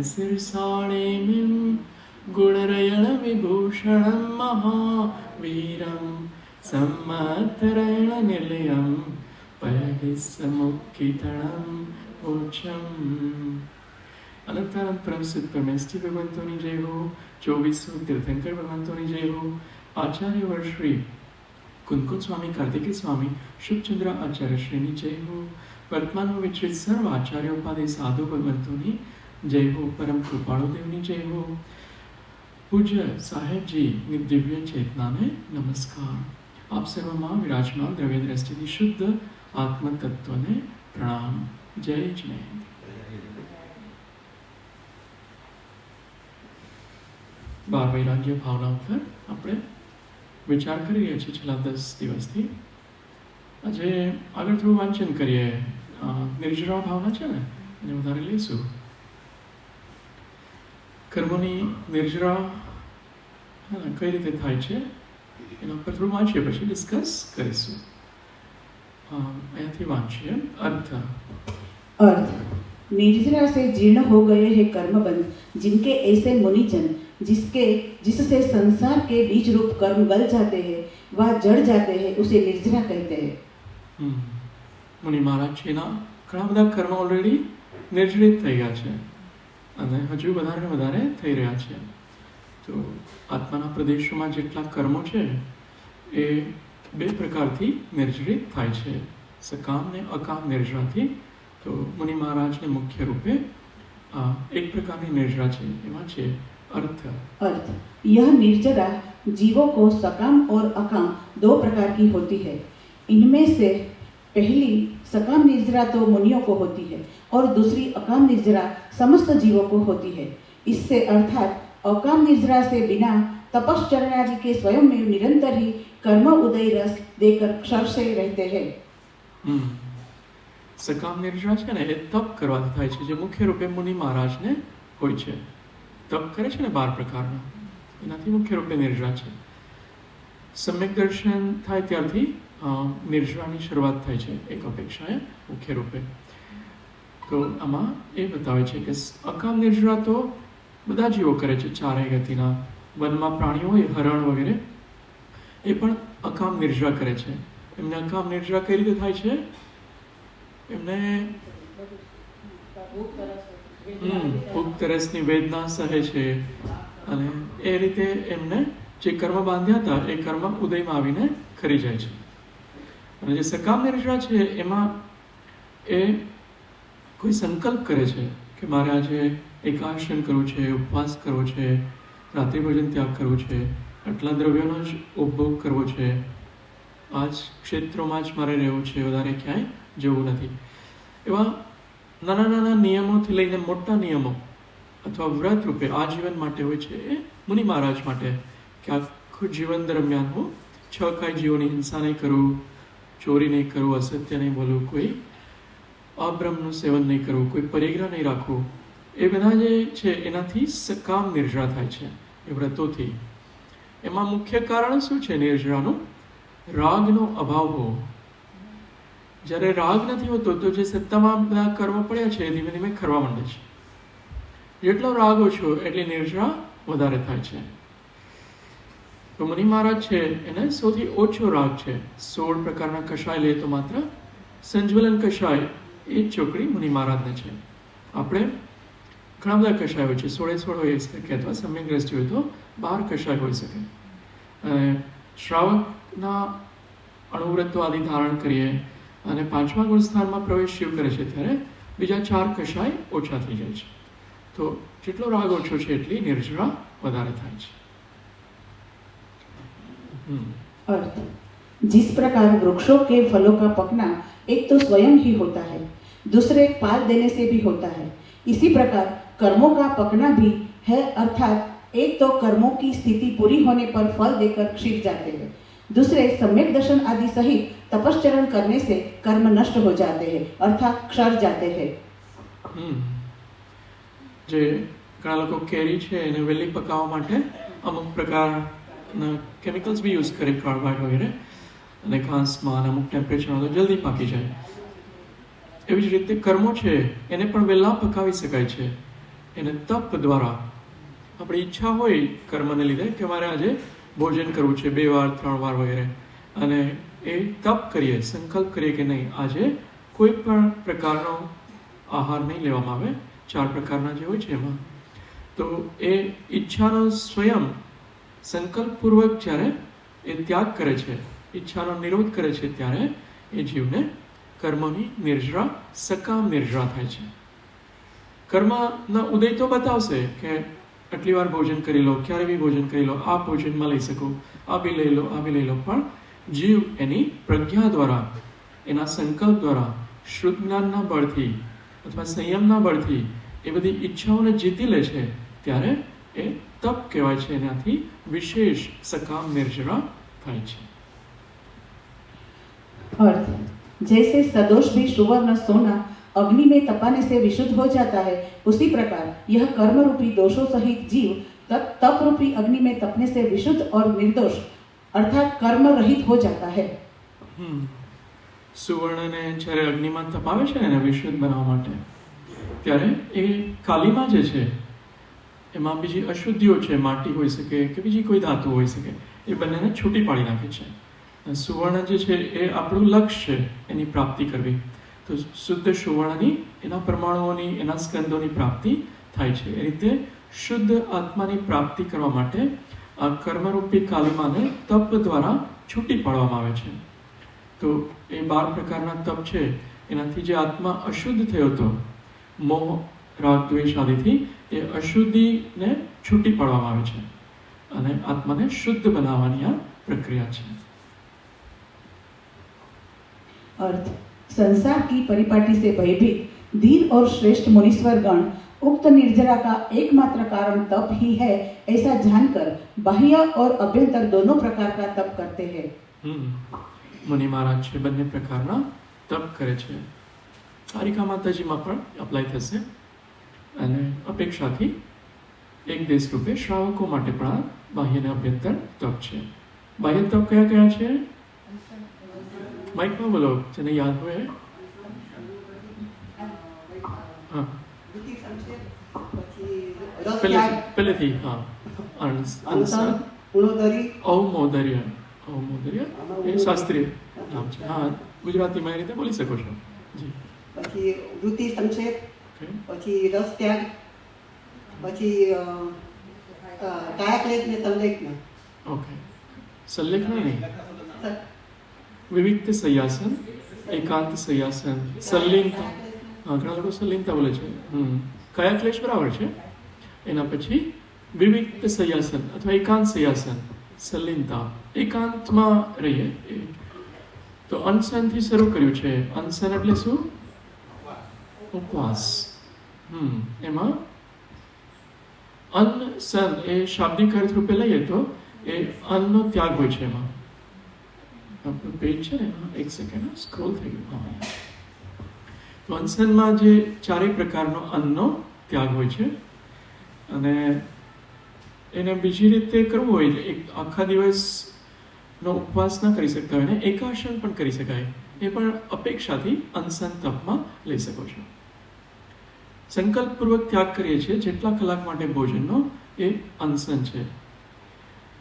सिरसाणेमिं गुणरयणविभूषणं महावीरं सम्मतरणनिलयं पयगिस्समुखितणं ऊर्जम्। अनंतानंद परम सिद्ध परमेष्ठी भगवंतोनी जय हो। 24 तीर्थंकर भगवंतोनी जय हो। आचार्य वर श्री कुंकुम स्वामी कार्तिकेय स्वामी शुभचंद्र आचार्य श्रेणी जय हो। वर्तमान में विचरित सर्व आचार्योपाधि साधु भगवंतोनी जय हो। परम कृपाणु देवनी जय हो। पूज्य साहेब जी दिव्य चेतना में नमस्कार। आप सर्व माँ विराजमान द्रव्य दृष्टि शुद्ध आत्म तत्व ने प्रणाम। जय जय। बार वैराग्य भावना पर આપણે વિચાર કરી રહ્યા છીએ છેલ્લા 10 દિવસથી। આજે આગળ થોડું વાંચન કરીએ। નિર્જરા ભાવના છે ને એને વધારે લઈશું। કર્મોની નિર્જરા કઈ રીતે થાય છે એના પર થોડું વાંચીએ પછી ડિસ્કસ કરીશું। અહીંયાથી વાંચીએ। अर्थ निर्जरा से जीर्ण हो गए हैं कर्मबंध, जिनके ऐसे मुनिजन जिससे संसार के बीज रूप कर्म गल जाते हैं व जड़ जाते हैं, उसे निर्जरा कहते हैं। મુનિ મહારાજ છે ના ઘણા બધા કર્મ ઓલરેડી નિર્જરિત થઈ ગયા છે અને હજુ વધારે ને વધારે થઈ રહ્યા છે। તો આત્માના પ્રદેશોમાં જેટલા કર્મો છે એ બે પ્રકારથી નિર્જરિત થાય છે, સકામ ને અકામ નિર્જરાથી। તો મુનિ મહારાજને મુખ્ય રૂપે એક પ્રકારની નિર્જરા છે, એમાં છે अर्थ। यह निर्जरा जीवों को सकाम और अकाम दो प्रकार की होती है। इनमें से पहली सकाम निर्जरा तो मुनियों को होती है और दूसरी अकाम निर्जरा समस्त जीवों को होती है। इससे अर्थात अकाम निर्जरा से बिना तपश्चरण आदि के स्वयं में निरंतर ही कर्म उदय रस देकर क्षर से रहते हैं। સકામ નિર્જરા છે ને એ તપ કરવાથી થાય છે, જે મુખ્ય રૂપે મુનિ મહારાજને હોય છે। તપ કરે છે ને 12 પ્રકારના, એનાથી મુખ્ય રૂપે નિર્જરા છે। સમ્યક દર્શન થાય ત્યારથી નિર્જરાની શરૂઆત થાય છે એક અપેક્ષાએ મુખ્ય રૂપે। તો આમાં એ બતાવે છે કે અકામ નિર્જરા તો બધા જીવો કરે છે, ચારેય ગતિના। વનમાં પ્રાણીઓ હોય, હરણ વગેરે, એ પણ અકામ નિર્જરા કરે છે। એમને અકામ નિર્જરા કઈ રીતે થાય છે? એમને ભૂખ તરસની વેદના સહે છે અને એ રીતે એમને જે કર્મ બાંધ્યા હતા એ કર્મ ઉદયમાં આવીને ખરી જાય છે। અને જે સકામ નિર્જરા છે એમાં એ કોઈ સંકલ્પ કરે છે કે મારે આજે એકાંશન કરવું છે, ઉપવાસ કરવો છે, રાત્રિ ભોજન ત્યાગ કરવો છે, આટલા દ્રવ્યોનો જ ઉપભોગ કરવો છે, આ જ ક્ષેત્રોમાં જ મારે રહેવું છે, વધારે ક્યાંય જવું નથી। એવા નાના નાના નિયમોથી લઈને મોટા નિયમો અથવા વ્રત રૂપે આજીવન માટે હોય છે એ મુનિ મહારાજ માટે કે આખું જીવન દરમિયાન હું 6 કાંઈ જીવોની હિંસા નહીં કરું, ચોરી નહીં કરું, અસત્ય નહીં બોલું, કોઈ અબ્રહ્મનું સેવન નહીં કરવું, કોઈ પરિગ્રહ નહીં રાખવું। એ બધા જે છે એનાથી સકામ નિર્જરા થાય છે એ વ્રતોથી। એમાં મુખ્ય કારણ શું છે નિર્જરાનું? રાગનો અભાવ હોવો। જ્યારે રાગ નથી હોતો તો જે સત્તામાં બધા કર્મો પડ્યા છે એ ધીમે ધીમે ખરવા માંડે છે। જેટલો રાગ ઓછો એટલી નિર્જરા વધારે થાય છે। તો મુનિ મહારાજ છે એને સૌથી ઓછો રાગ છે। 16 પ્રકારના કષાય લે તો માત્ર સંજ્વલન કષાય એ ચોકડી મુનિ મહારાજને છે। આપણે ઘણા બધા કષાય હોય છે, 16 હોઈ શકે અથવા સમ્યક દ્રષ્ટિ હોય તો 12 કષાય હોઈ શકે। શ્રાવકના અણુવ્રતો આદિ ધારણ કરીએ અને 5મા ગુણ સ્થાનમાં પ્રવેશ શિવ કરે છે ત્યારે બીજા 4 કષાય ઓછા થઈ જાય છે। તો જેટલો રાગ ઓછો છે એટલી નિર્જરા વધારે થાય છે। अर्थ जिस प्रकार वृक्षों के फलों का पकना एक तो स्वयं ही होता है, दूसरे पाल देने से भी होता है, इसी प्रकार कर्मों का पकना भी है। अर्थात एक तो कर्मों की स्थिति पूरी होने पर फल देकर क्षीण जाते हैं, दूसरे सम्यक दर्शन आदि सहित तपश्चरण करने से कर्म नष्ट हो जाते हैं, अर्थात क्षर जाते हैं। જે ઘણા લોકો કેરી છે એને વહેલી પકાવવા માટે અમુક પ્રકારના કેમિકલ્સ બી યુઝ કરે, કાર્બાઇડ વગેરે, અને ઘાસમાં અમુક ટેમ્પરેચરમાં તો જલ્દી પાકી જાય। એવી જ રીતે કર્મો છે એને પણ વહેલા પકાવી શકાય છે, એને તપ દ્વારા આપણી ઈચ્છા હોય કર્મને લીધે કે મારે આજે ભોજન કરવું છે 2 વાર 3 વાર વગેરે, અને એ તપ કરીએ, સંકલ્પ કરીએ કે નહીં આજે કોઈ પણ પ્રકારનો આહાર નહીં લેવામાં આવે, 4 પ્રકારના જે હોય છે એમાં, તો એ ઈચ્છાનો સ્વયં સંકલ્પપૂર્વક જ્યારે એ ત્યાગ કરે છે, ઈચ્છાનો નિરોધ કરે છે, ત્યારે એ જીવને કર્મની નિર્જરા, સકામ નિર્જરા થાય છે. કર્મના ઉદય તો બતાવશે કે આટલી વાર ભોજન કરી લો, ક્યારે બી ભોજન કરી લો, આ ભોજનમાં લઈ શકો, આ બી લઈ લો, આ બી લઈ લો, પણ જીવ એની પ્રજ્ઞા દ્વારા, એના સંકલ્પ દ્વારા, શુદ્ધ જ્ઞાનના બળથી અથવા સંયમના બળથી એ બધી ઈચ્છાઓને જીતી લે છે, ત્યારે એ તપ કહેવાય છે. એનાથી વિશેષ સકામ નિર્જરા થાય છે. अर्थ जैसे सदोष भी सुवर्ण सोना अग्नि में तपाने से विशुद्ध हो जाता है, उसी प्रकार यह कर्म रूपी दोषों सहित जीव तप रूपी अग्नि में तपने से विशुद्ध और निर्दोष अर्थात कर्म रहित हो जाता है. સુવર્ણને જ્યારે અગ્નિમાં તપાવે છે ને એને વિશુદ્ધ બનાવવા માટે, ત્યારે એ કાલીમાં જે છે એમાં બીજી અશુદ્ધિઓ છે, માટી હોઈ શકે કે બીજી કોઈ ધાતુ હોઈ શકે, એ બંનેને છૂટી પાડી નાખે છે. સુવર્ણ જે છે એ આપણું લક્ષ્ય છે, એની પ્રાપ્તિ કરવી. તો શુદ્ધ સુવર્ણની એના પરમાણુઓની, એના સ્કંદોની પ્રાપ્તિ થાય છે. એ રીતે શુદ્ધ આત્માની પ્રાપ્તિ કરવા માટે આ કર્મરૂપી કાલીમાને તપ દ્વારા છૂટી પાડવામાં આવે છે. તો એ 12 પ્રકારના તપ છે, એનાથી જે આત્મા અશુદ્ધ થયો હતો મોહ રાગ દ્વેષ આદિથી, એ અશુદ્ધિને છૂટી પાડવામાં આવે છે અને આત્માને શુદ્ધ બનાવવાની આ પ્રક્રિયા છે. अर्थ संसार की परिपाटी से भयभीत धीर और श्रेष्ठ मुनीश्वर गण उक्त निर्जरा का एकमात्र कारण तप ही है, ऐसा जानकर बाह्य और अभ्यंतर दोनों प्रकार का तप करते हैं. મુનિ મહારાજ છે બંને પ્રકારના તપ કરે છે. કારિકા માતાજીમાં પણ અપ્લાય થશે અને અપેક્ષાથી એક દેશ રૂપે શ્રાવકો માટે પણ આ બાહ્ય અને અભ્યંતર તપ છે. બાહ્ય તપ કયા કયા છે? માઇકમાં બોલો, જેને યાદ હોય. હા, પહેલેથી હા, ઔમોદર્ય એ શાસ્ત્રીય નામ છે. હા, ગુજરાતીમાં એ રીતે બોલી શકો છો. જી. પછી વૃત્તિ સંક્ષેપ, પછી રસ ત્યાગ, પછી કાયાક્લેશ ને સંલેખન. ઓકે, સંલેખન નહીં, વિવિક્ત સંયાસન, એકાંત સંયાસન, સંલિનતા. હા, ઘણા લોકો સંલિનતા બોલે છે. કયા ક્લેશ બરાબર છે. એના પછી વિવિક્ત સંયાસન અથવા એકાંત સંયાસન, સંલિનતા, એકાંતમાં રહીએ. તો અનશનથી શરૂ કર્યું છે. અનશન એટલે શું? ઉપવાસ. એમાં અનશન એ શાબ્દિક અર્થ રૂપે લઈએ તો એ અન્નનો ત્યાગ હોય છે. એમાં પેજ છે ને, એક સેકન્ડ સ્ક્રોલ થઈ ગયું. તો અનશનમાં જે 4 પ્રકારનો અન્નનો ત્યાગ હોય છે, અને એને બીજી રીતે કરવું હોય, એક આખા દિવસનો ઉપવાસ ન કરી શકતા હોય ને એકાશન પણ કરી શકાય, એ પણ અપેક્ષાથી અનશન તપમાં લઈ શકો છો. સંકલ્પપૂર્વક ત્યાગ કરીએ છીએ જેટલા કલાક માટે ભોજનનો, એ અનશન છે.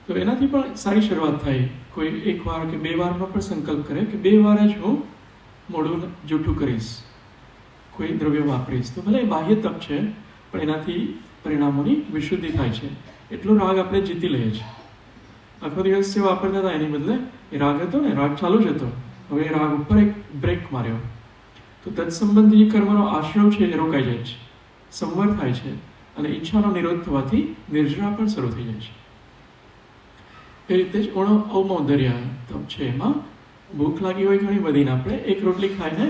તો એનાથી પણ સારી શરૂઆત થાય. કોઈ 1 વાર કે 2 વારનો પણ સંકલ્પ કરે કે 2 વાર જ હું મોઢું જૂઠું કરીશ, કોઈ દ્રવ્ય વાપરીશ, તો ભલે બાહ્ય તપ છે પણ એનાથી પરિણામોની વિશુદ્ધિ થાય છે. એટલો રાગ આપણે જીતી લઈએ છીએ. આખો દિવસ જે વાપરતા હતા એની બદલે એ રાગ હતો ને, રાગ ચાલુ જ હતો, હવે એ રાગ ઉપર એક બ્રેક માર્યો, તો તત્સંબંધી કર્મનો આશ્રવ છે એ રોકાઈ જાય છે, સંવર થાય છે, અને ઈચ્છાનો નિરોધ થવાથી નિર્જરા પણ શરૂ થઈ જાય છે. એ રીતે જ ઔમોદર્ય તપ છે. એમાં ભૂખ લાગી હોય ઘણી બધી, આપણે 1 રોટલી ખાઈને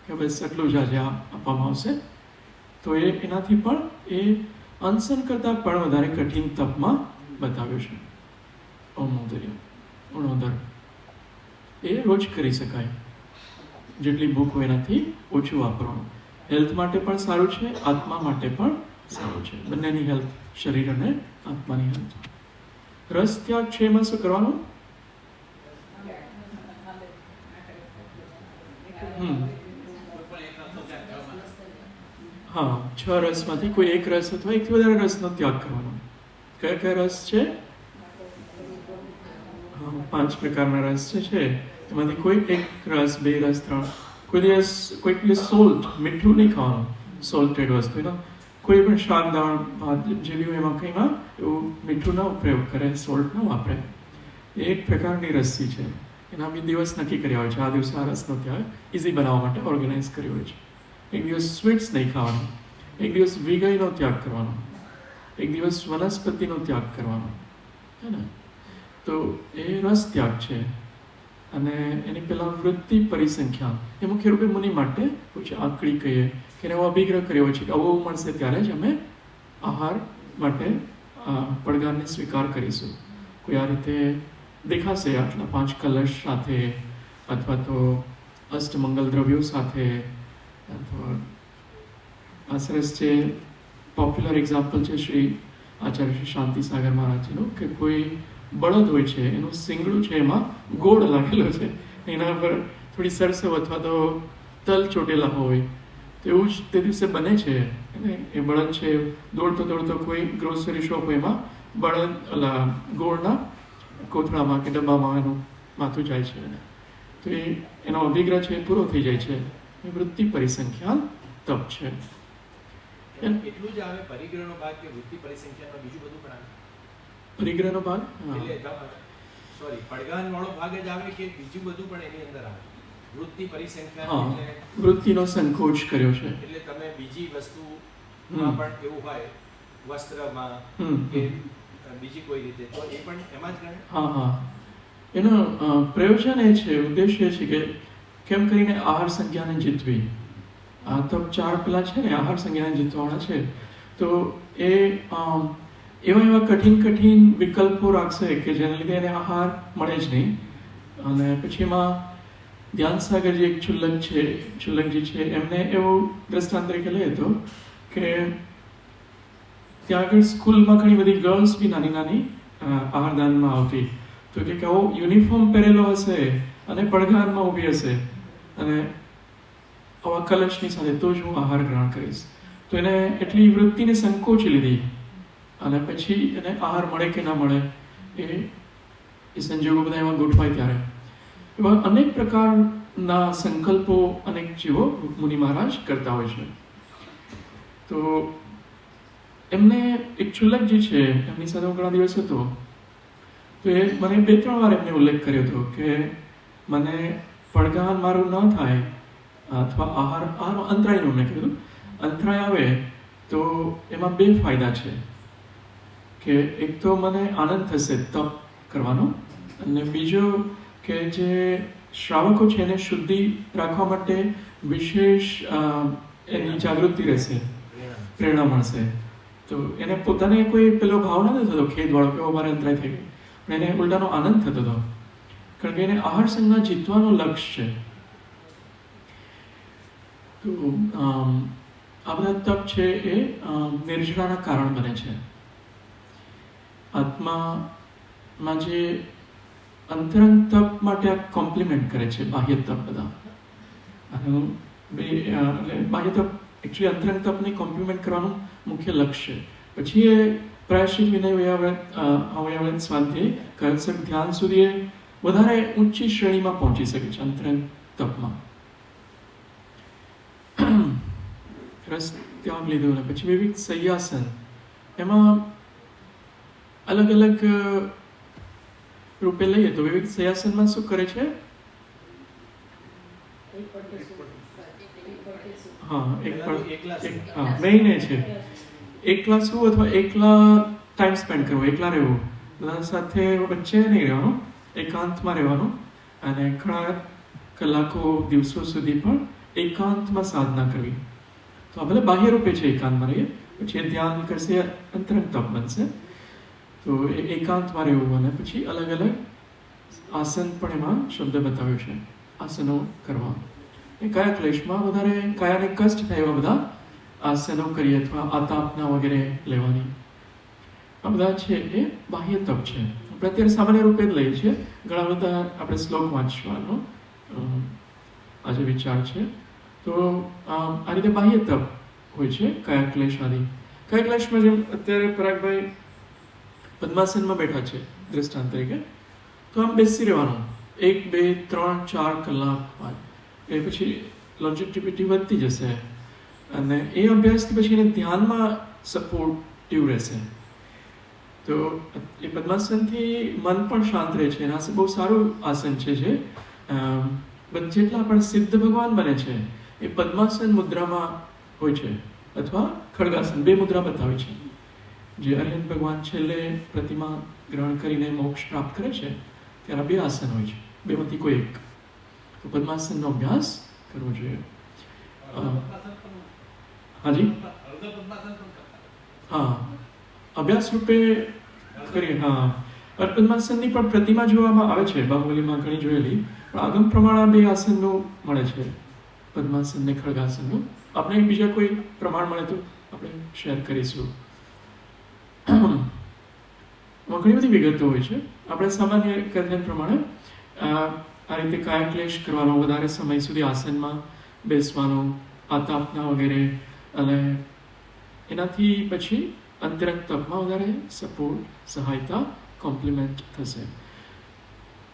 કે બસ આટલું જ આજે આપવામાં આવશે, તો એનાથી પણ એ અનશન કરતાં પણ વધારે કઠિન તપમાં બતાવ્યું છે. ઔમોદર્ય, અણોદર એ રોજ કરી શકાય. જેટલી ભૂખ હોય એનાથી ઓછું વાપરવાનું. હેલ્થ માટે પણ સારું છે, આત્મા માટે પણ સારું છે. બંનેની હેલ્થ, શરીર અને આત્માની હેલ્થ. રસ ત્યાગ છે, એમાં શું કરવાનું? હા, 6 રસમાંથી કોઈ એક રસ અથવા એકથી વધારે રસનો ત્યાગ કરવાનો. કયા કયા રસ છે? હા, 5 પ્રકારના રસ છે એમાંથી કોઈ એક રસ, 2 રસ, 3. કોઈ દિવસ સોલ્ટ, મીઠું નહીં ખાવાનું, સોલ્ટેડ વસ્તુ એનો કોઈ પણ શાક, દાળ, ભાત જે બી હોય એમાં કંઈમાં એવું મીઠું ના પ્રયોગ કરે, સોલ્ટ ન વાપરે. એ એક પ્રકારની રસી છે. એના બી દિવસ નક્કી કર્યા હોય છે. આ દિવસે આ રસનો ત્યાગ ઇઝી બનાવવા માટે ઓર્ગેનાઇઝ કર્યો હોય છે. એક દિવસ સ્વીટ્સ નહીં ખાવાનું, એક દિવસ વિગયનો ત્યાગ કરવાનો, એક દિવસ વનસ્પતિનો ત્યાગ કરવાનો, હે ને? તો એ રસ ત્યાગ છે. અને એની પહેલાં વૃત્તિ પરિસંખ્યાન એ મુખ્ય રૂપે મુનિ માટે હોય છે. આકડી કહીએ કે એવો અભિગ્રહ કર્યો છે કે આવું મળશે ત્યારે જ અમે આહાર માટે પડઘાને સ્વીકાર કરીશું. કોઈ આ રીતે દેખાશે આટલા 5 કલશ સાથે, અથવા તો અષ્ટમંગલ દ્રવ્યો સાથે, અથવા આ સરસ છે પોપ્યુલર એક્ઝામ્પલ છે શ્રી આચાર્ય શ્રી શાંતિ સાગર મહારાજજીનું, કે કોઈ બળદ હોય છે, એનું સિંગડું છે એમાં ગોળ લાગેલો છે, એના પર થોડી સરસવ અથવા તો તલ ચોટેલા હોય, તો એવું જ તે દિવસે બને છે. અને એ બળદ છે દોડતો દોડતો કોઈ ગ્રોસરી શોપ હોય એમાં બળદ ગોળના કોથળામાં કે ડબ્બામાં એનું માથું જાય છે. તો એનો અભિગ્રહ છે પૂરો થઈ જાય છે. એ વૃત્તિ પરિસંખ્યાન તપ છે. એટલું જ આવે પરિગ્રહનો ભાગ કે વૃત્તિ પરિસંખ્યાનમાં બીજું બધું પણ આવે? પરિગ્રહનો ભાગ સોરી, પડઘાન વાળો ભાગ જ આવે કે બીજું બધું પણ એની અંદર આવે? વૃત્તિ પરિસંખ્યાન હા, એટલે વૃત્તિનો સંકોચ કર્યો છે. એટલે તમે બીજી વસ્તુમાં પણ એવું હોય, વસ્ત્રમાં કે બીજી કોઈ રીતે, તો એ પણ એમાં જ ગણે? હા હા, એનો પ્રયોજન એ છે, ઉદ્દેશ્ય એ છે કે કેમ કરીને આહાર સંજ્ઞાને જીતવી. આ તો 4 પેલા છે ને આહાર સંજ્ઞાને જીતવાવાળા છે. તો એ એવા કઠિન વિકલ્પો રાખશે કે જેના લીધે એને આહાર મળે જ નહીં. અને પછી એમાં ધ્યાનસાગરજી એક છુલ્લકજી છે, એમને એવું દ્રષ્ટાંત તરીકે લઈએ તો કે ત્યાં આગળ સ્કૂલમાં ઘણી બધી ગર્લ્સ બી નાની આહારદાનમાં આવતી. તો કે આવો યુનિફોર્મ પહેરેલો હશે અને પડઘાનમાં ઊભી હશે અને આવા કલશની સાથે તો જ હું આહાર ગ્રહણ કરીશ. તો એને એટલી વૃત્તિને સંકોચી લીધી અને પછી એને આહાર મળે કે ના મળે એ સંજોગો બધા એમાં ગોઠવાય ત્યારે એવા અનેક પ્રકારના સંકલ્પો અનેક જીવો મુનિ મહારાજ કરતા હોય છે. તો એમને એક છુલ્લકજી છે, એમની સાથે હું ઘણા દિવસ હતો, તો એ મને 2-3 વાર એમને ઉલ્લેખ કર્યો હતો કે મને પડઘાન મારું ન થાય અથવા આહાર અંતરાયનું મેં કીધું, અંતરાય આવે તો એમાં 2 ફાયદા છે. કે એક તો મને આનંદ થશે તપ કરવાનો, અને બીજો કે જે શ્રાવકો છે એને શુદ્ધિ રાખવા માટે વિશેષ એની જાગૃતિ રહેશે, પ્રેરણા મળશે. તો એને પોતાને કોઈ પેલો ભાવ નથી થતો ખેદવાળો કે મારે અંતરાય થઈ ગઈ, પણ એને ઉલટાનો આનંદ થતો હતો, કારણ કે એને આહાર સંજ્ઞા જીતવાનું લક્ષ્ય છે. તો આ બધા તપ છે એ નિર્જરાના કારણ બને છે. આત્મામાં જે અંતરંગ તપ માટે આ કોમ્પ્લિમેન્ટ કરે છે બાહ્ય તપ બધા. એટલે બાહ્ય તપ એકચ્યુઅલી અંતરંગ તપને કોમ્પ્લિમેન્ટ કરવાનું મુખ્ય લક્ષ્ય. પછી એ પ્રાયશ્ચિત વિનય અવયવવ્રત સ્વાધ્યાય કલ્સક ધ્યાન સુધી એ વધારે ઊંચી શ્રેણીમાં પહોંચી શકે છે અંતરંગ તપમાં. રસ ત્યાગ લીધો ને પછી વિવિધ સૈયાસન, એમાં અલગ અલગ રૂપે લઈએ તો વિવિધ સૈયાસનમાં શું કરે છે? મેઇન એ છે એકલા શું અથવા એકલા ટાઈમ સ્પેન્ડ કરવો, એકલા રહેવું, બધા સાથે વચ્ચે નહીં રહેવાનું, એકાંતમાં રહેવાનું અને ઘણા કલાકો દિવસો સુધી પણ એકાંતમાં સાધના કરવી. તો આ ભલે બાહ્ય રૂપે છે એકાંતમાં રહીએ, પછી એ ધ્યાન કરશે અંતરંગ તપ બનશે. તો એ એકાંતમાં રહેવું અને પછી અલગ અલગ આસન પણ એમાં શબ્દ બતાવ્યો છે, આસનો કરવા. એ કયા ક્લેશમાં વધારે કાયાને કષ્ટ થાય એવા બધા આસનો કરીએ અથવા આતાપના વગેરે લેવાની, આ બધા છે એ બાહ્ય તપ છે. આપણે અત્યારે સામાન્ય રૂપે જ લઈએ છીએ, ઘણા બધા આપણે શ્લોક વાંચવાનો આજે વિચાર છે. તો આ રીતે બાહ્ય તપ હોય છે કયા ક્લેશ આદિ. કયા ક્લેશમાં જેમ અત્યારે પરાગભાઈ પદ્માસનમાં બેઠા છે દ્રષ્ટાંત તરીકે, તો આમ બેસી રહેવાનું 1, 2, 3, 4 કલાક, એ પછી લોન્જિટિવિટી વધતી જશે અને એ અભ્યાસથી પછી એને ધ્યાનમાં સપોર્ટિવ રહેશે. તો એ પદ્માસનથી મન પણ શાંત રહે છે. એના બહુ સારું આસન છે. જે જેટલા પણ સિદ્ધ ભગવાન બને છે એ પદ્માસન મુદ્રામાં હોય છે અથવા ખડગાસન, 2 મુદ્રા બતાવે છે. જે અરિહંત ભગવાન છેલ્લે પ્રતિમા ગ્રહણ કરીને મોક્ષ પ્રાપ્ત કરે છે ત્યારે 2 આસન હોય છે, 2માંથી કોઈ એક. તો પદ્માસનનો અભ્યાસ કરવો જોઈએ. હાજી, હા, અભ્યાસ રૂપે કરીએ. હા, પદ્માસનની પણ પ્રતિમા જોવામાં આવે છે, બાહુબલીમાં ઘણી જોયેલી. પણ આગમ પ્રમાણ 2 આસનનું મળે છે, પદ્માસન ને ખડગાસનનું. આપણે બીજા કોઈ પ્રમાણ મળે તો આપણે શેર કરીશું. ઘણી બધી વિગતો હોય છે. આપણે સામાન્ય કથન પ્રમાણે આ રીતે કાયા ક્લેશ કરવાનો, વધારે સમય સુધી આસનમાં બેસવાનું, આતાપના વગેરે, અને એનાથી પછી અંતરંગ તપમાં વધારે સપોર્ટ, સહાયતા, કોમ્પ્લિમેન્ટ થશે.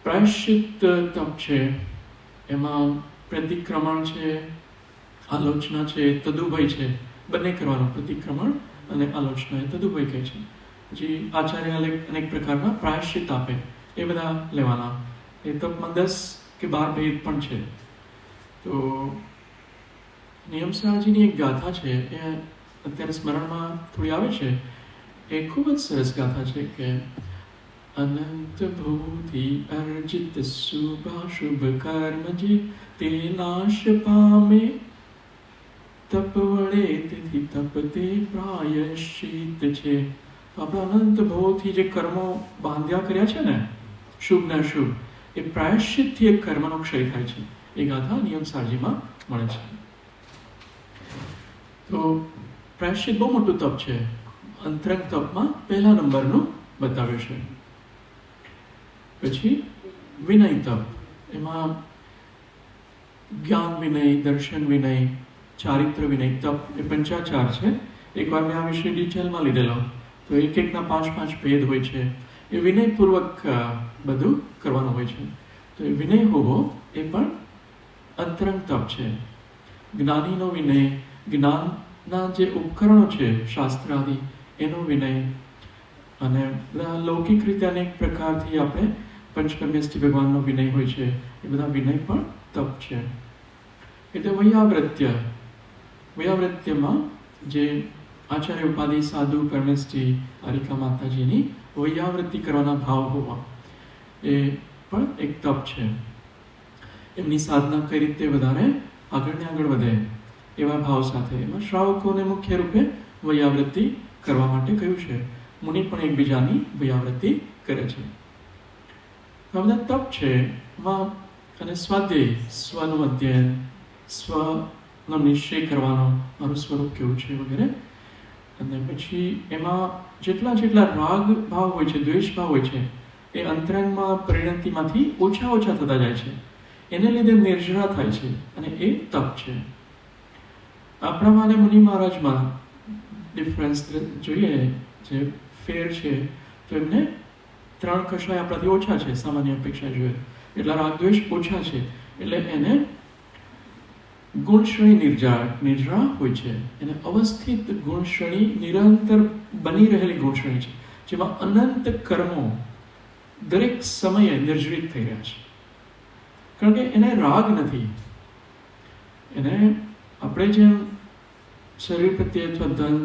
પ્રાયશ્ચિત તપ છે, એમાં પ્રતિક્રમણ છે, આલોચના છે, તદુભય છે, બંને કરવાનું. પ્રતિક્રમણ અને આલોચના એ તદુભય કહે છે. પછી આચાર્ય અનેક પ્રકારના પ્રાયશ્ચિત આપે, એ બધા લેવાના. એ તપમાં 10 કે 12 ભેદ પણ છે. તો નિયમસારજીની એક ગાથા છે, એ અત્યારે સ્મરણમાં થોડી આવે છે. એ ખૂબ જ સરસ ગાથા છે કે અનંત ભૂતિ અર્જિત શુભાશુભ કર્મ જે તે નાશ પામે, તપ વડે તેથી તપ તે પ્રાયશ્ચિત છે. આપણા અનંત ભવોથી જે કર્મો બાંધ્યા કર્યા છે ને, શુભ ને અશુભ, એ પ્રાયશ્ચિતથી એક કર્મનો ક્ષય થાય છે. એ ગાથા નિયમસારજીમાં મળે છે. તો પ્રાયશ્ચિત બહુ મોટું તપ છે. અંતરંગ તપમાં 1લા નંબરનું બતાવ્યું છે. પછી વિનય તપ, એમાં જ્ઞાન વિનય, દર્શન વિનય, ચારિત્ર વિનય તપ, એ 5 છે. એકવાર મેં આ વિશે ડિટેલમાં લીધેલો. તો એક એકના 5 ભેદ હોય છે. એ વિનયપૂર્વક બધું કરવાનું હોય છે. તો એ વિનય હોવો એ પણ અંતરંગ તપ છે. જ્ઞાનીનો વિનય, જ્ઞાનના જે ઉપકરણો છે શાસ્ત્ર આદિ, એનો વિનય, અને બધા લૌકિક રીતે અનેક પ્રકારથી આપણે પંચકર્મેષ્ઠી ભગવાનનો વિનય હોય છે. એ બધા વિનય પણ તપ છે. એટલે વૈયાવૃત્યમાં જે આચાર્ય ઉપાધિ સાધુ પરમેષ્ઠી આરિકા માતાજીની વૈયાવૃત્તિ કરવાના ભાવ હોવા, એ પણ એક તપ છે. એમની સાધના કઈ રીતે વધારે આગળ ને આગળ વધે એવા ભાવ સાથે એમાં શ્રાવકોને મુખ્ય રૂપે વૈયાવૃત્તિ કરવા માટે કહ્યું છે. મુનિ પણ એકબીજાની વૈયાવૃત્તિ કરે છે. આ બધા તપ છે. એમાં અને સ્વાધ્યાય, સ્વનું અધ્યયન, સ્વનો નિશ્ચય કરવાનો, મારું સ્વરૂપ કેવું છે વગેરે. અને પછી એમાં જેટલા રાગ ભાવ હોય છે, દ્વેષ ભાવ હોય છે, એ અંતરંગમાં પરિણતિમાંથી ઓછા થતા જાય છે. એને લીધે નિર્જરા થાય છે, અને એ તપ છે. આપણામાં અને મુનિ મહારાજમાં ડિફરન્સ જોઈએ, જે ફેર છે, તો એમને 3 કષાય આપણાથી ઓછા છે સામાન્ય અપેક્ષા જોઈએ. એટલા રાગ દ્વેષ ઓછા છે, એટલે એને ગુણશ્રેણી નિર્જરા હોય છે. એને અવસ્થિત ગુણશ્રેણી, નિરંતર બની રહેલી ગુણશ્રેણી છે, જેમાં અનંત કર્મો દરેક સમયે નિર્જરિત થઈ રહ્યા છે. કારણ કે એને રાગ નથી. એને આપણે જેમ શરીર પ્રત્યે અથવા ધન,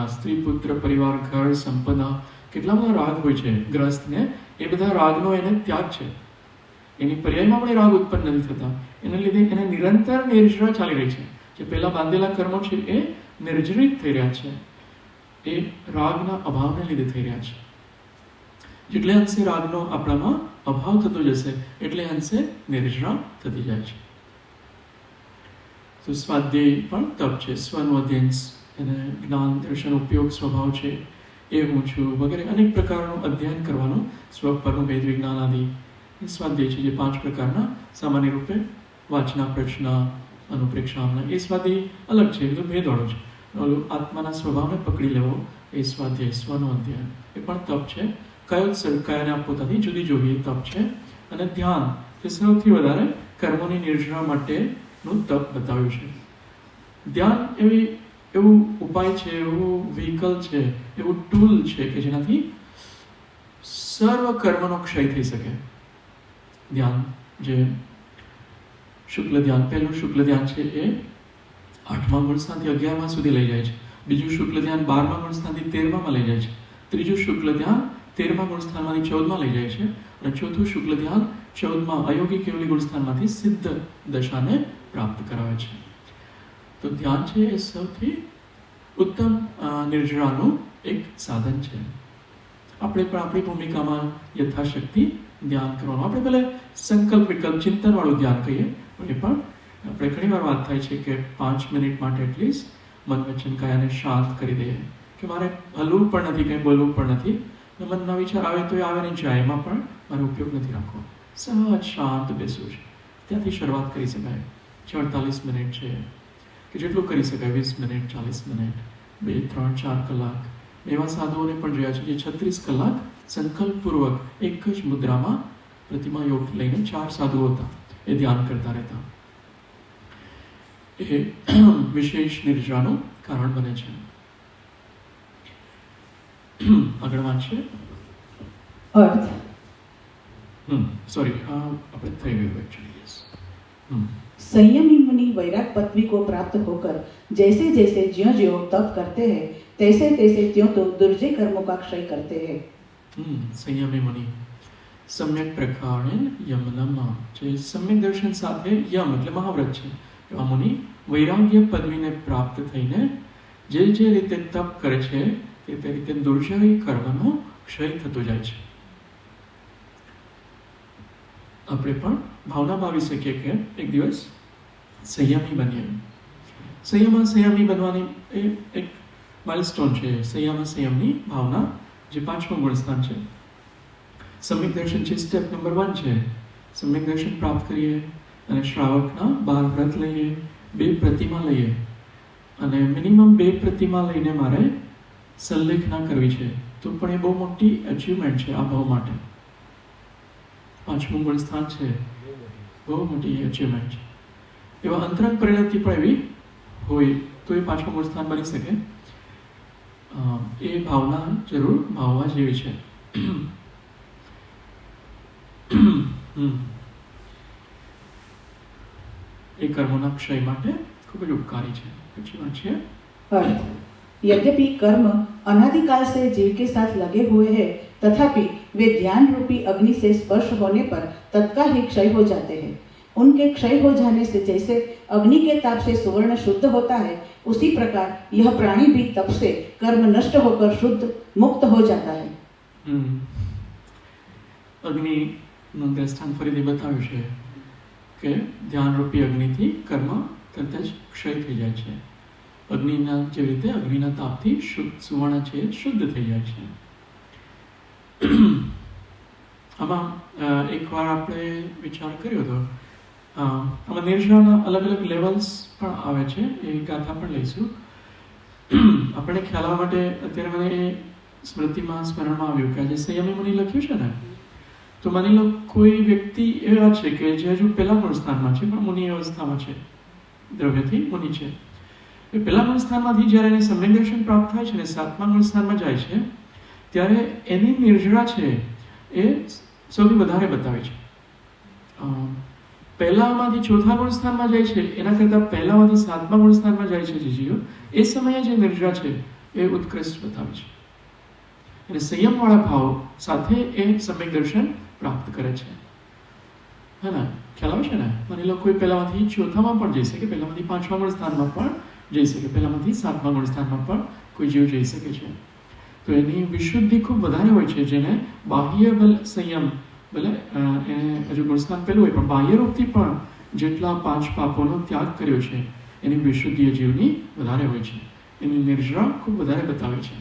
સ્ત્રી, પુત્ર, પરિવાર, ઘર, સંપદા, કેટલા બધા રાગ હોય છે ગ્રસ્તને. એ બધા રાગનો એને ત્યાગ છે. એની પર્યાયમાં પણ રાગ ઉત્પન્ન નથી થતા. એને લીધે એને નિરંતર નિર્જરા ચાલી રહી છે. જે પહેલા બાંધેલા કર્મો છે એ નિર્જરિત થઈ રહ્યા છે. એ રાગના અભાવને લીધે થઈ રહ્યા છે. જેટલે અંશે રાગનો આપણામાં અભાવ થતો જશે એટલે અંશે નિર્જરા થતી જાય છે. તો સ્વાધ્યાય પણ તપ છે. સ્વનું અધ્યયન, એને જ્ઞાન, દર્શન, ઉપયોગ, સ્વભાવ છે, એ હું છું વગેરે અનેક પ્રકારનું અધ્યયન કરવાનું, સ્વપરનું ભેદ વિજ્ઞાન આદિ એ સ્વાધ્યાય છે. જે 5 પ્રકારના સામાન્ય રૂપે વાચના, પ્રશ્ના, અનુપ્રેક્ષામના, એ સ્વાધ્યાય અલગ છે, તો ભેદવાળો છે. ઓલું આત્માના સ્વભાવને પકડી લેવો એ સ્વાધ્યાય, સ્વનો અધ્યાય, એ પણ તપ છે. કયાને પોતાથી જુદી જોવી એ તપ છે. અને ધ્યાન એ સૌથી વધારે કર્મોની નિર્જરા માટેનું તપ બતાવ્યું છે. ધ્યાન એવું ઉપાય છે, એવું વ્હીકલ છે, એવું ટૂલ છે કે જેનાથી સર્વ કર્મનો ક્ષય થઈ શકે. ધ્યાન જે શુક્લ ધ્યાન, પહેલું શુક્લ ધ્યાન છે એ 8મા ગુણસ્થાનથી 11મા સુધી લઈ જાય છે. બીજું શુક્લ ધ્યાન 12મા ગુણસ્થાનથી 13મામાં લઈ જાય છે. ત્રીજું શુક્લ ધ્યાન 13મા ગુણસ્થાનમાંથી 14માં લઈ જાય છે. અને ચોથું શુક્લ ધ્યાન 14માં અયોગી કેવલી ગુણસ્થાનમાંથી સિદ્ધ દશાને પ્રાપ્ત કરાવે છે. તો ધ્યાન છે એ સૌથી ઉત્તમ નિર્જરાનું એક સાધન છે. આપણે પણ આપણી ભૂમિકામાં યથાશક્તિ ધ્યાન કરવાનું. આપણે ભલે સંકલ્પ વિકલ્પ ચિંતનવાળું ધ્યાન કહીએ, પણ એ પણ આપણે ઘણીવાર વાત થાય છે કે 5 મિનિટ માટે એટલીસ્ટ મન વચન કાયાને શાંત કરી દઈએ, કે મારે હલવું પણ નથી, કંઈ બોલવું પણ નથી, મનના વિચાર આવે તો એ આવે ને જાય, એમાં પણ મારે ઉપયોગ નથી રાખવો. સહજ શાંત બેસવું છે. ત્યાંથી શરૂઆત કરી શકાય. 48 મિનિટ છે કે જેટલું કરી શકાય, 20 મિનિટ, 40 મિનિટ, 2, 3, 4 કલાક. એવા સાધુઓને પણ જોયા છે જે 36 કલાક સંકલ્પપૂર્વક એક જ મુદ્રામાં પ્રતિમા યોગ લઈને 4 સાધુઓ હતા, એ ધ્યાન કરતા રહેતા. એ વિશેષ નિર્જરાનું કારણ બને છે. આગળ વાંચીએ. अर्थ સોરી, આપણે થઈ ગયું એકચ્યુઅલી. યસ. संयमी मुनि वैराग पदवी को प्राप्त होकर जैसे जैसे ज्यों ज्यों तप करते हैं तैसे तैसे त्यों तो दुर्जय कर्मों का क्षय करते हैं. સંયમી મુનિ સમ્યક પ્રકારે યમનમાં, જે સમ્યક દર્શન સાથે યમ એટલે મહાવ્રત છે, એવા મુનિ વૈરાગ્ય પદવીને પ્રાપ્ત થઈને જે રીતે તપ કરે છે તે રીતે દુર્જય કર્મનો ક્ષય થતો જાય છે. આપણે પણ ભાવના ભાવી શકીએ કે એક દિવસ સંયમી બનીએ. સંયમી બનવાની એ એક માઇલસ્ટોન છે. સંયમની ભાવના, જે 5મું ગુણસ્થાન છે. સમ્યક દર્શન છે, સ્ટેપ નંબર 1 છે. સમ્યક દર્શન પ્રાપ્ત કરીએ અને શ્રાવકના 12 વ્રત લઈએ, 2 પ્રતિમા લઈએ, અને મિનિમમ 2 પ્રતિમા લઈને મારે સંલેખના કરવી છે, તો પણ એ બહુ મોટી અચીવમેન્ટ છે આ ભાવ માટે. 5મું ગુણસ્થાન છે, બહુ મોટી અચીવમેન્ટ છે. એવા અંતરંગ પરિણતિ પણ એવી હોય તો એ 5મું ગુણસ્થાન બની શકે. એ ભાવના જરૂર ભાવવા જેવી છે. એ કર્મોના ક્ષય માટે ખૂબ જ ઉપકારી છે. પછી વાંચીએ. अर्थ यद्यपि कर्म अनादिकाल से जीव के साथ लगे हुए हैं तथापि वे ध्यान रूपी अग्नि से स्पर्श होने पर तत्काल ही क्षय हो जाते हैं. उनके क्षय हो जाने से जैसे अग्नि के ताप से सुवर्ण शुद्ध होता है उसी प्रकार यह प्राणी भी तप से कर्म नष्ट होकर शुद्ध मुक्त हो जाता है. અગ્નિનું દ્રષ્ટાંત ફરીથી બતાવ્યું છે કે ધ્યાન રૂપી અગ્નિથી કર્મ તરત જ ક્ષય થઈ જાય છે. અગ્નિના જે રીતે અગ્નિના તાપથી સુવર્ણ છે શુદ્ધ થઈ જાય છે. આમાં એકવાર આપણે વિચાર કર્યો હતો. આમાં નિર્જરાના અલગ અલગ લેવલ્સ પણ આવે છે, એ ગાથા પણ લઈશું. આપણને ખ્યાલ આવવા માટે અત્યારે મને સ્મરણમાં આવ્યું કે આજે સંયમી મુનિ લખ્યું છે ને, તો માની લો કોઈ વ્યક્તિ એવા છે કે જે હજુ પહેલા ગુણસ્થાનમાં છે પણ મુનિ અવસ્થામાં છે, દ્રવ્યથી મુનિ છે. એ પહેલા ગુણસ્થાનમાંથી જ્યારે એને સમ્યક દર્શન પ્રાપ્ત થાય છે ને 7મા ગુણસ્થાનમાં જાય છે, ત્યારે એની નિર્જરા છે એ સૌથી વધારે બતાવે છે. પહેલામાંથી 4થા ગુણસ્થાનમાં જાય છે એના કરતાં પહેલામાંથી 7મા ગુણસ્થાનમાં જાય છે જે જીવ, એ સમયે જે નિર્જરા છે એ ઉત્કૃષ્ટ બતાવે છે. અને સંયમવાળા ભાવ સાથે એ સમ્યક દર્શન પ્રાપ્ત કરે છે. હે ને, ખ્યાલ આવે છે ને? માની લો કોઈ પહેલામાંથી 4થામાં પણ જઈ શકે, પહેલામાંથી 5મા ગુણસ્થાનમાં પણ જઈ શકે, પહેલામાંથી 7મા ગુણસ્થાનમાં પણ કોઈ જીવ જઈ શકે છે. તો એની વિશુદ્ધિ ખૂબ વધારે હોય છે, જેને બાહ્ય બલ સંયમ ભલે એને હજુ ગુણસ્થાન પહેલું હોય પણ બાહ્ય રૂપથી પણ જેટલા 5 પાપોનો ત્યાગ કર્યો છે એની વિશુદ્ધિ જીવની વધારે હોય છે. એની નિર્જરા ખૂબ વધારે બતાવે છે.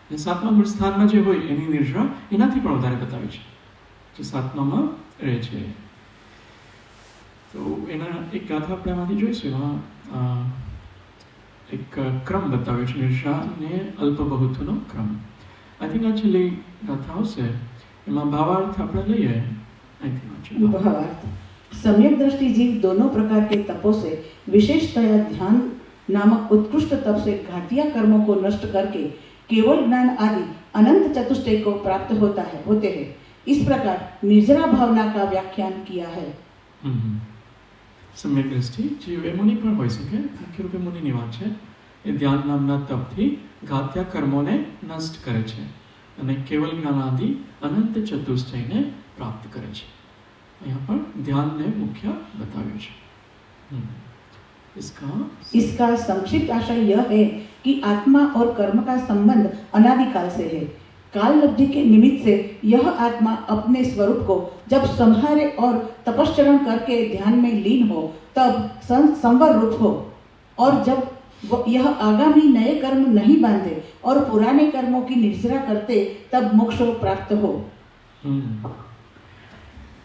અને 7મા ગુણસ્થાનમાં જે હોય એની નિર્જરા એનાથી પણ વધારે બતાવે છે, જે 7મામાં રહે છે. તો એના એક ગાથા આપણે એમાંથી જોઈશું. એમાં એક ક્રમ બતાવ્યો છે, નિર્ષા અને અલ્પબહુત્વનો ક્રમ. આઈ થિંક આ છેલ્લી ગાથા આવશે, એમાં ભાવાર્થ આપણે લઈએ. આઈ થિંક भावार्थ सम्यक दृष्टि जीव दोनों प्रकार के तपों से विशेषतया ध्यान नामक उत्कृष्ट तप से घातिया कर्मों को नष्ट करके केवल ज्ञान आदि अनंत चतुष्टय को प्राप्त होते हैं. इस प्रकार निर्जरा भावना का व्याख्यान किया है. સમ્યક દ્રષ્ટિ જીવ એ મુનિ પણ હોઈ શકે, મુખ્ય રૂપે મુનિની વાત છે. એ ધ્યાન નામના તપથી ઘાત્યા કર્મોને નષ્ટ કરે છે અને કેવલ જ્ઞાન આદિ અનંત ચતુષ્ટયને પ્રાપ્ત કરે છે. यहाँ पर ध्यान ने मुख्य बताया है. इसका संक्षिप्त आशय यह है कि आत्मा और कर्म का संबंध अनादिकाल से है. काल लब्धि के निमित्त से यह आत्मा अपने स्वरूप को जब संहारे और तपश्चरण करके ध्यान में लीन हो तब संवर रूप हो, और जब यह आगामी नए कर्म नहीं बांधे और पुराने कर्मों की निर्जरा करते तब मोक्ष प्राप्त हो.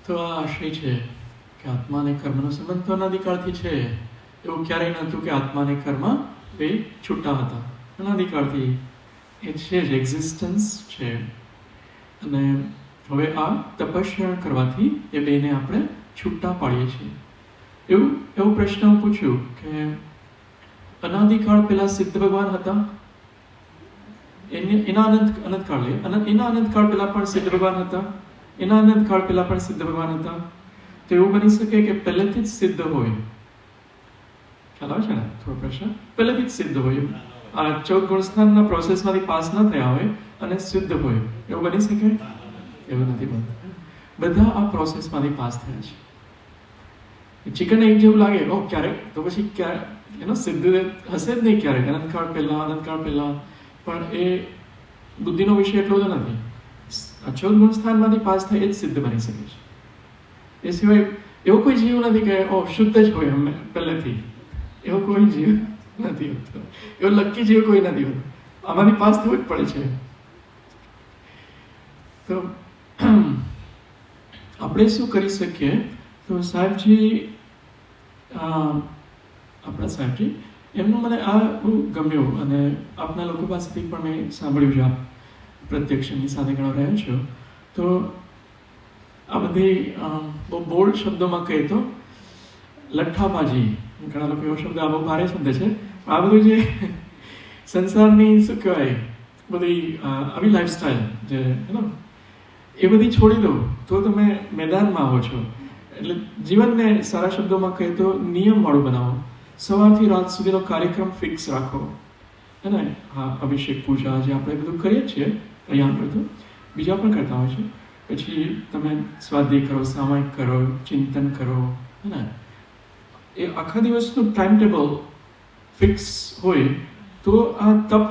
તો આ આશય છે કે આત્મા અને કર્મનો સંબંધ તો અનાદિકાળથી છે. એવું ક્યારેય નહોતું કે આત્મા અને કર્મ બે છૂટા હતા. અનાદિકાળથી એ છે જ, એક્ઝિસ્ટન્સ છે. અને હવે આ તપસ્યા કરવાથી એ બેને આપણે છૂટા પાડીએ છીએ. એવો પ્રશ્ન હું પૂછ્યું કે અનાદિકાળ પહેલા સિદ્ધ ભગવાન હતા, એના અનંતકાળ એના અનંતકાળ પહેલા પણ સિદ્ધ ભગવાન હતા, એના અનંતકાળ પહેલા પણ સિદ્ધ ભગવાન હતા. તો એવું બની શકે કે પહેલેથી જ સિદ્ધ હોય. ખ્યાલ આવે છે ને થોડો પ્રશ્ન? પહેલેથી જ સિદ્ધ હોય, આ 14 ગુણસ્થાનના પ્રોસેસમાંથી પાસ ન થયા હોય અને સિદ્ધ હોય, એવું બની શકે? એવું નથી બનતું. બધા આ પ્રોસેસમાંથી પાસ થયા છે. ચિકન એક જેવું લાગે, ઓ ક્યારેક તો પછી ક્યારે એનો સિદ્ધ હશે જ નહીં ક્યારેક, અનંતકાળ પહેલા. પણ એ બુદ્ધિનો વિષય એટલો બધો નથી. 14 ગુણસ્થાનમાંથી પાસ થાય એ જ સિદ્ધ બની શકે છે. એ સિવાય એવો કોઈ જીવ નથી કે ઓ શુદ્ધ જ હોય અમે પહેલેથી. એવો કોઈ જીવ નથી હોતો, એવો લકી જીવ કોઈ નથી હોતો. આમાંથી પાસ થવું જ પડે છે. તો આપણે શું કરી શકીએ? તો સાહેબજી, આપણા સાહેબજી, એમનું મને આ બહુ ગમ્યું અને આપના લોકો પાસેથી પણ મેં સાંભળ્યું છે. આપ પ્રત્યક્ષની સાથે ઘણો રહ્યો છો, તો આ બધી બહુ બોલ્ડ શબ્દોમાં કહીએ તો લઠ્ઠાબાજી, ઘણા લોકો એવો શબ્દ, આ બહુ ભારે શબ્દ છે. આ બધું જે સંસારની શું કહેવાય બધી આવી લાઈફસ્ટાઈલ જે એ બધી છોડી દો તો તમે મેદાનમાં આવો છો. એટલે જીવનને સારા શબ્દોમાં કહીએ તો નિયમવાળું બનાવો. સવારથી રાત સુધીનો કાર્યક્રમ ફિક્સ રાખો, હે ને? હા, અભિષેક પૂજા જે આપણે બધું કરીએ છીએ અહીંયા પર, તો બીજા પણ કરતા હોય છે. પછી તમે સ્વાધ્યાય કરો, સામાયિક કરો, ચિંતન કરો, હે ને? એ આખા દિવસનું ટાઈમ ટેબલ ફિક્સ હોય તો આ તપ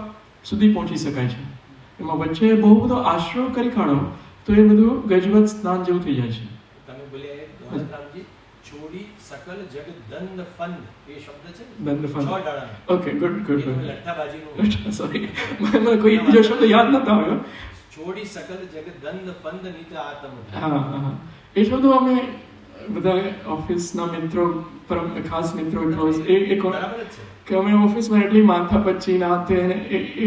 સુધી પહોંચી શકાય છે. એમાં વચ્ચે બહુ બધો આશરો કરી કાઢો તો એ બધું ગજવત સ્નાન જેવું થઈ જાય છે. તમે બોલ્યા દોલતરામજી, છોડી સકલ જગ દંડ ફંદ, એ શબ્દ છે દંડ ફંદ. 6 દાડા. Okay, good. લઠ્ઠાબાજીનું સોરી, મને કોઈ બીજો શબ્દ યાદ નતો આવ્યો. છોડી સકલ જગ દંડ ફંદ નિત આત્મ. હા, એ શબ્દો અમે બધા ઓફિસના મિત્રો, ખાસ મિત્રો ક્લોઝ, એ બરાબર જ છે કે અમે ઓફિસમાં એટલી માથાપચ્ચી ના તે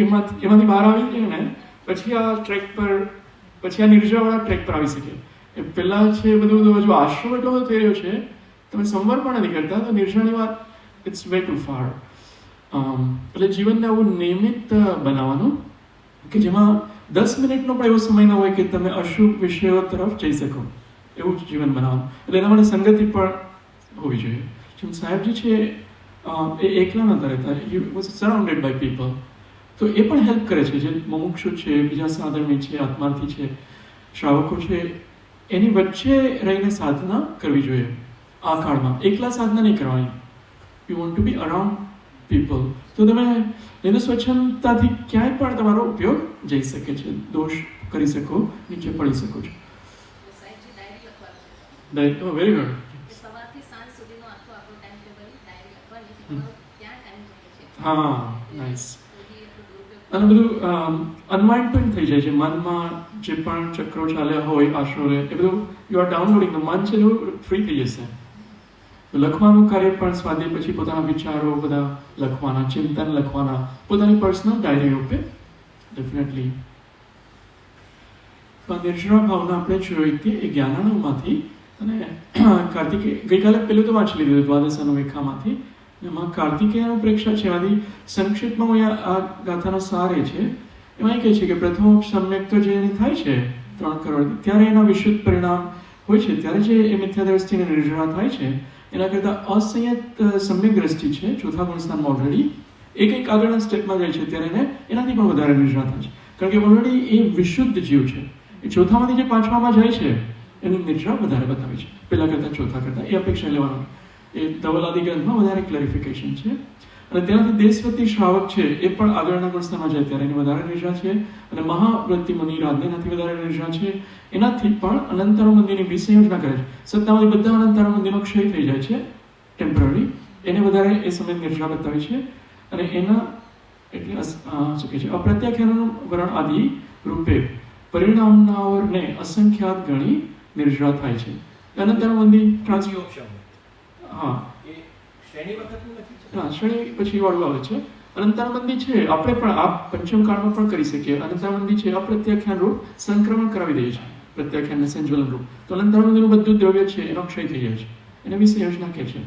એમાંથી બહાર આવી ગયા ને પછી આ ટ્રેક પર, પછી આ નિર્જરાવાળા ટ્રેક પર આવી શકીએ. એ પહેલાં છે બધું હજુ આશ્રમ એટલો બધો થઈ રહ્યો છે, તમે સંવર પણ નથી કરતા, તો નિર્જરાની વાત ઇટ્સ વે ટુ ફાર. એટલે જીવનને આવું નિયમિત બનાવવાનું કે જેમાં 10 મિનિટનો પણ એવો સમય ન હોય કે તમે અશુભ વિષયો તરફ જઈ શકો, એવું જ જીવન બનાવવાનું. એટલે એના માટે સંગતિ પણ હોવી જોઈએ. જેમ સાહેબજી છે એ એકલા નહોતા રહેતા, he was surrounded by people. તો એ પણ હેલ્પ કરે છે. જે મુમુક્ષુ છે, બીજા સાધર્મી છે, આત્માર્થી છે, શ્રાવકો છે, એની વચ્ચે રહીને સાધના કરવી જોઈએ. આ કાળમાં એકલા સાધના નહીં કરવાની. You want to be around people. તો તમે નિર્દોષ સ્વચ્છંદતાથી ક્યાંય પણ તમારો ઉપયોગ જઈ શકે છે, દોષ કરી શકો, નીચે પડી શકો છો. Very good. હા, નાઇસ. અને બધું અનવાઇન્ડ પણ થઈ જાય છે. મનમાં જે પણ ચક્રો ચાલ્યા હોય, આશરો રહે, એ બધું યુ આર ડાઉનલોડિંગ. મન છે જો ફ્રી થઈ જશે. તો લખવાનું કાર્ય પણ સ્વાધ્યાય પછી પોતાના વિચારો બધા લખવાના, ચિંતન લખવાના, પોતાની પર્સનલ ડાયરી રૂપે ડેફિનેટલી. નિર્જરા ભાવના આપણે જોઈ હતી એ જ્ઞાનાણુમાંથી, અને કાર્તિકે ગઈકાલે પેલું તો વાંચી લીધું દ્વાદશ અનુવેખામાંથી. એમાં કાર્તિકેયનું પ્રેક્ષા છે, એમાંથી સંક્ષિપ્તમાં અહીંયા આ ગાથાનો સાર એ છે, એમાં એ કહે છે કે પ્રથમ સમ્યક તો જે એને થાય છે 3 કરોડ, ત્યારે એના વિશુદ્ધ પરિણામ હોય છે, ત્યારે જે એ મિથ્યા દ્રષ્ટિને નિર્જરા થાય છે એના કરતાં અસંયત સમ્યક દ્રષ્ટિ છે ચોથા ગુણસ્થાનમાં ઓલરેડી એક આગળના સ્ટેપમાં જાય છે ત્યારે એનાથી પણ વધારે નિર્જરા થાય છે, કારણ કે ઓલરેડી એ વિશુદ્ધ જીવ છે. એ ચોથામાંથી જે 5મામાં જાય છે એની નિર્જરા વધારે બતાવે છે પેલા કરતાં, ચોથા કરતાં. એ અપેક્ષા લેવાનું, એ ધવલાદી ગ્રંથમાં વધારે ક્લેરિફિકેશન છે. અને તેનાથી દેશવતી શ્રાવક છે એ પણ આગળના ગુણસ્થાનમાં જાય ત્યારે એની વધારે નિર્જરા છે, અને મહાવ્રતિ મુનિ રાજને એનાથી વધારે નિર્જરા છે. એનાથી પણ અનંતારો મંદિરની વિસંયોજના કરે છે. સત્તામાંથી બધા અનંતારો મંદિરનો ક્ષય થઈ જાય છે ટેમ્પરરી, એને વધારે એ સમય નિર્જરા બતાવે છે. અને એના એટલે શું કહે છે, અપ્રત્યાખ્યાનનું વરણ આદિ રૂપે પરિણામનાઓને અસંખ્યાત ગણી નિર્જરા થાય છે. અનંતારો મંદિર ટ્રાન્સફર, હા એ શ્રેણી વખતનું નથી છે. હા, શ્રેણી પછી વાળું આવે છે. અનંતાનંદી છે આપણે પણ આ પંચમ કાળમાં પણ કરી શકીએ. અનંતાનંદી છે અપ્રત્યાખ્યાન રૂપ સંક્રમણ કરાવી દઈએ છીએ, પ્રત્યાખ્યાન સંજ્વલન રૂપ. તો અનંતાનંદીનું બધું દ્રવ્ય છે એનો ક્ષય થઈ જાય છે, એને વિશે યોજના કહે છે.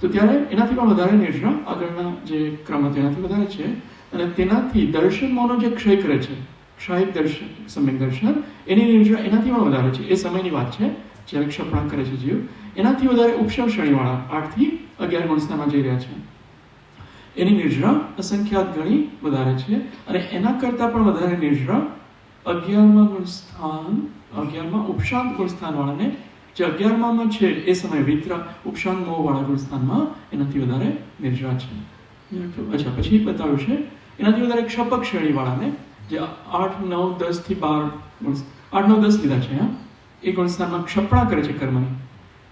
તો ત્યારે એનાથી પણ વધારે નિર્જરા આગળના જે ક્રમ હતો એનાથી વધારે છે. અને તેનાથી દર્શન મોનો જે ક્ષય કરે છે, ક્ષાયિક દર્શન, સમ્યક દર્શન, એની નિર્જરા એનાથી પણ વધારે છે. એ સમયની વાત છે જ્યારે ક્ષપણા કરે છે જીવ. એનાથી વધારે ઉપશમ શ્રેણીવાળા 8 થી 11 ગુણસ્થાનમાં જઈ રહ્યા છે, એની નિર્જરા અસંખ્યાત ગણી વધારે છે. અને એના કરતાં પણ વધારે નિર્જરા 11મા ગુણસ્થાન, 11મા ઉપશાંત ગુણસ્થાનવાળાને, જે 11મામાં છે એ સમય વિતરા ઉપશાંત મોહવાળા ગુણસ્થાનમાં એનાથી વધારે નિર્જરા છે. અચ્છા, પછી બતાવ્યું છે એનાથી વધારે ક્ષપક શ્રેણીવાળાને, જે 8, 9, 10 થી 12 8, 9, 10 લીધા છે, હા, એ ગુણસ્થાનમાં ક્ષપણા કરે છે કર્મની,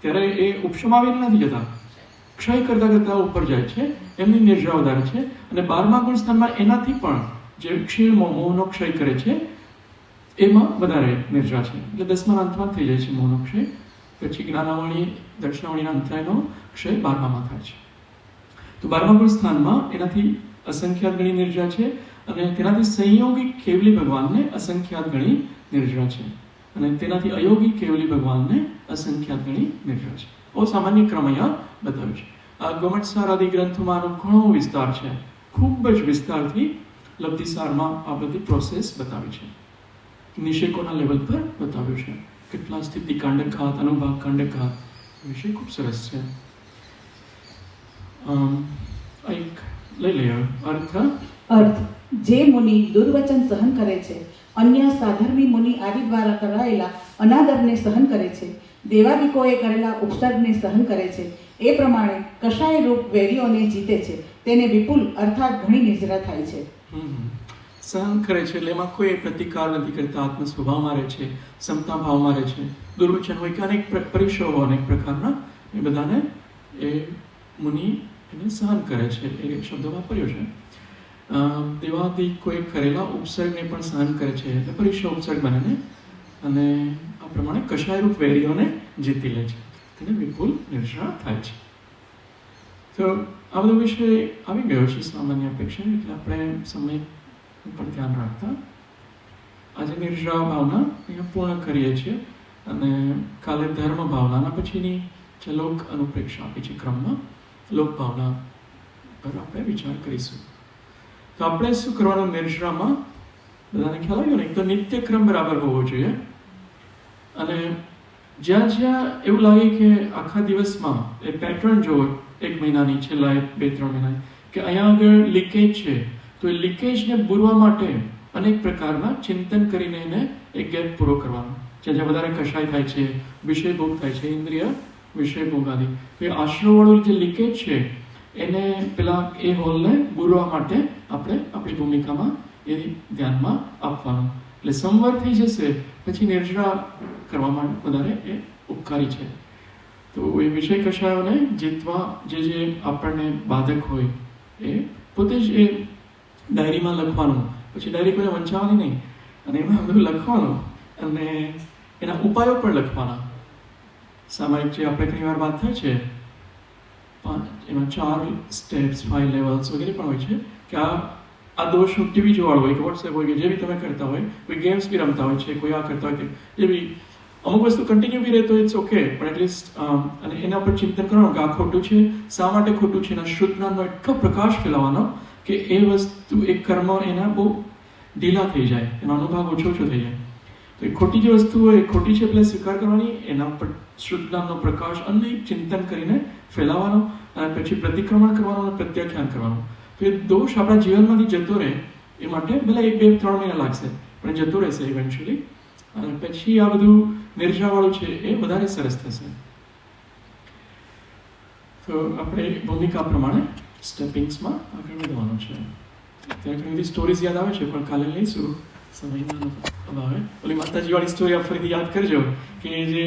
ત્યારે એ ઉપશમ આવીને નથી જતા, ક્ષય કરતા કરતા ઉપર જાય છે, એમની નિર્જરા વધારે છે. અને 12મા ગુણસ્થાનમાં એનાથી પણ જે ક્ષીણ મોહનો ક્ષય કરે છે એમાં વધારે નિર્જરા છે. એટલે 10મા અંતમાં થઈ જાય છે મોહનો ક્ષય. પછી જ્ઞાનાવળી, દર્શનાવળીના અંતરાયનો ક્ષય 12મામાં થાય છે. તો 12મા ગુણસ્થાનમાં એનાથી અસંખ્યાત ગણી નિર્જરા છે. અને તેનાથી સંયોગિક કેવલી ભગવાનને અસંખ્યાત ગણી નિર્જરા છે. અને તેનાથી અયોગી કેવલી ભગવાનને અસંખ્યાત ગણી નિર્જરા છે. બહુ સામાન્ય ક્રમ અહીંયા બતાવ્યું છે. આ ગોમટસાર આદિ ગ્રંથોમાં આનો ઘણો વિસ્તાર છે, ખૂબ જ વિસ્તારથી લબ્ધિસારમાં આ બધી પ્રોસેસ બતાવી છે, નિષેકોના લેવલ પર બતાવ્યું છે. કેટલા સ્થિતિ કાંડઘાત, અનુભાગ કાંડઘાત વિષય ખૂબ સરસ છે. એક લઈ લઈએ અર્થ. જે મુનિ દુર્વચન સહન કરે છે, અન્ય સાધર્મી મુનિ આદિ દ્વારા કરાયેલા અનાદરને સહન કરે છે, દેવાદિકોએ કરેલા ઉપસર્ગને સહન કરે છે, એ પ્રમાણે કશાય રૂપ વેરીઓને જીતે છે, તેને વિપુલ અર્થાત ઘણી નિર્જરા થાય છે. સહન કરે છે એટલે એમાં કોઈ પ્રતિકાર નથી કરતા, આત્મ સ્વભાવમાં રહે છે, સમતા ભાવમાં રહે છે. દુર્વચન હોય કે અનેક પરિસરો અનેક પ્રકારના, એ બધાને એ મુનિ એને સહન કરે છે, એ શબ્દ વાપર્યો છે. દેવાદી કોઈ કરેલા ઉપસર્ગને પણ સહન કરે છે, એટલે પરિસર ઉપસર્ગ બને, અને આ પ્રમાણે કશાયરૂપ વેરીઓને જીતી લે છે, તેને વિપુલ નિર્જરા થાય છે. તો આ બધો વિષય આવી ગયો છે સામાન્ય અપેક્ષા, એટલે આપણે સમય ઉપર ધ્યાન રાખતા આજે નિર્જરા ભાવના અહીંયા પૂર્ણ કરીએ છીએ. અને કાલે ધર્મ ભાવનાના પછીની જે લોક અનુપ્રેક્ષા આપી છે ક્રમમાં, લોક ભાવના પર આપણે વિચાર કરીશું. તો આપણે શું કરવાનું નિર્જરામાં, બધાને ખ્યાલ આવ્યો ને? એક તો નિત્ય ક્રમ બરાબર હોવો જોઈએ. અને જ્યાં જ્યાં એવું લાગે કે આખા દિવસમાં એ પેટર્ન જોવો, 1 મહિનાની, છેલ્લા 2-3 મહિના, કે અહીંયા આગળ લીકેજ છે, તો એ લીકેજને પૂરવા માટે અનેક પ્રકારના ચિંતન કરીને એને એક ગેપ પૂરો કરવાનો. જ્યાં જ્યાં વધારે કશાય થાય છે, વિષય ભોગ થાય છે, ઇન્દ્રિય વિષય ભોગ આદિ, તો એ આશ્રવવાળું જે લીકેજ છે એને પેલા એ હોલને પૂરવા માટે આપણે આપણી ભૂમિકામાં એ ધ્યાનમાં આપવાનું. એટલે સંવર થઈ જશે પછી નિર્જરા કરવામાં વધારે એ ઉપકારી છે. તો એ વિષય કશાયોને જીતવા જે આપણને બાધક હોય એ પોતે જ એ ડાયરીમાં લખવાનું, પછી ડાયરી કોઈને વંચાવવાની નહીં, અને એમાં બધું લખવાનું, અને એના ઉપાયો પણ લખવાના. સામાયિક જે આપણે ઘણી વાર વાત થાય છે એમાં 4 સ્ટેપ્સ 5 લેવલ્સ વગેરે પણ હોય છે કે આ દોષ ટીવી જોવાનું હોય કે વોટ્સએપ હોય કે જે બી તમે કરતા હોય, કોઈ ગેમ્સ બી રમતા હોય છે, કોઈ આ કરતા હોય જે બી અમુક વસ્તુ કન્ટિન્યુ બી રહે તો ઇટ્સ ઓકે, પણ એટલીસ્ટ અને એના પર ચિંતન કરવાનું કે આ ખોટું છે, શા માટે ખોટું છે, એના શુદ્ધ જ્ઞાનનો એટલો પ્રકાશ ફેલાવવાનો કે એ વસ્તુ એ કર્મ એના બહુ ઢીલા થઈ જાય, એનો અનુભવ ઓછો થઈ જાય. તો એ ખોટી જે વસ્તુ હોય એ ખોટી છે એટલે સ્વીકાર કરવાની, એના પર શુદ્ધ જ્ઞાનનો પ્રકાશ અનેક ચિંતન કરીને ફેલાવવાનો અને પછી પ્રતિક્રમણ કરવાનું અને પ્રત્યાખ્યાન કરવાનું. તો એ દોષ આપણા જીવનમાંથી જતો રહે એ માટે ભલે 1, 2, 3 મહિના લાગશે પણ જતો રહેશે ઇવેન્ચ્યુઅલી, અને પછી આ બધું નિર્જાવાળું છે એ વધારે સરસ થશે. તો આપણે ભૂમિકા પ્રમાણે સ્ટેપિંગ્સમાં આગળ વધવાનું છે. ત્યાં ઘણી બધી સ્ટોરીઝ યાદ આવે છે પણ કાલે લઈશું, સમયના અભાવે. ઓલી માતાજીવાળી સ્ટોરી આપ ફરીથી યાદ કરજો કે જે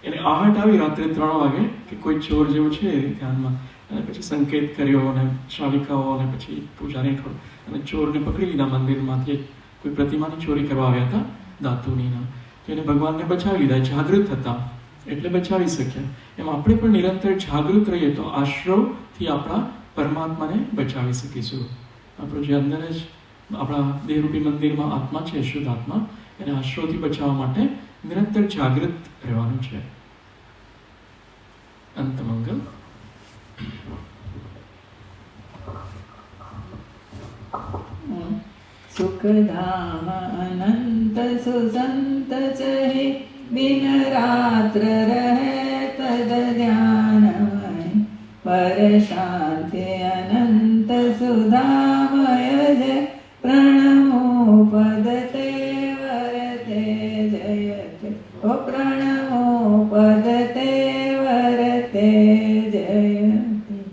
એને આહટ આવી રાત્રે 3 વાગે કે કોઈ ચોર જેવો છે ધ્યાનમાં, અને પછી સંકેત કર્યો અને શ્રાવિકાઓ અને પછી પૂજારી ખોડ અને ચોરને પકડી લીધા. મંદિરમાંથી કોઈ પ્રતિમાની ચોરી કરવા આવ્યા હતા ધાતુનીના, તો એને ભગવાનને બચાવી લીધા. જાગૃત હતા એટલે બચાવી શક્યા. એમ આપણે પણ નિરંતર જાગૃત રહીએ તો આશ્રવથી આપણા પરમાત્માને બચાવી શકીશું. આપણું જે અંદર જ આપણા દેહરૂપી મંદિરમાં આત્મા છે, શુદ્ધ આત્મા, એને આશ્રવથી બચાવવા માટે નિરંતર જાગૃત રહેવાનું છે. અંતમંગલ. सुखधाम अनंत सुसंत चहे दिन रात्र रहे तद ध्यान पर शांति अनंत सुधा